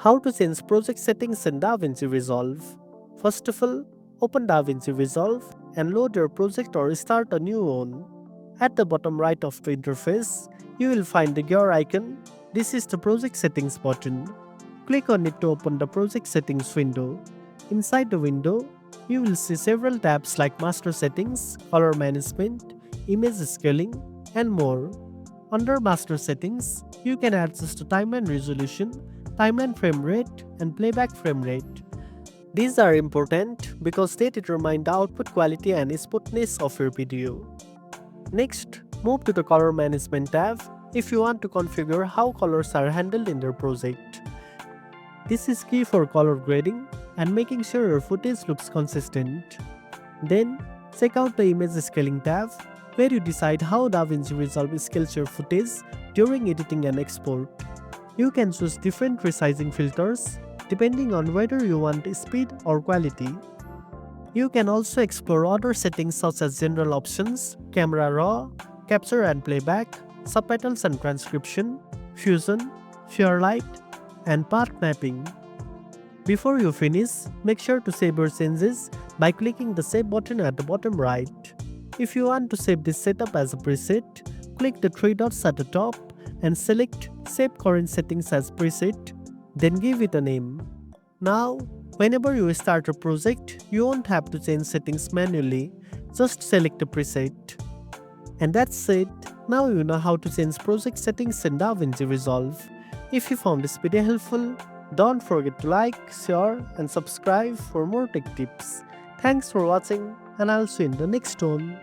How to change project settings in DaVinci Resolve. First of all, open DaVinci Resolve and load your project or start a new one. At the bottom right of the interface, you will find the gear icon. This is the project settings button. Click on it to open the project settings window. Inside the window, you will see several tabs like master settings, color management, image scaling, and more. Under master settings, you can adjust the timeline resolution, timeline frame rate, and playback frame rate. These are important because they determine the output quality and smoothness of your video. Next, move to the color management tab if you want to configure how colors are handled in your project. This is key for color grading and making sure your footage looks consistent. Then, check out the image scaling tab where you decide how DaVinci Resolve scales your footage during editing and export. You can choose different resizing filters depending on whether you want speed or quality. You can also explore other settings such as general options, camera raw, capture and playback, subtitles and transcription, fusion, light, and path mapping. Before you finish, make sure to save your changes by clicking the Save button at the bottom right. If you want to save this setup as a preset, click the three dots at the top and select Save Current Settings as Preset, then give it a name. Now, whenever you start a project, you won't have to change settings manually, just select a preset. And that's it, now you know how to change project settings in DaVinci Resolve. If you found this video helpful, don't forget to like, share, and subscribe for more tech tips. Thanks for watching, and I'll see you in the next one.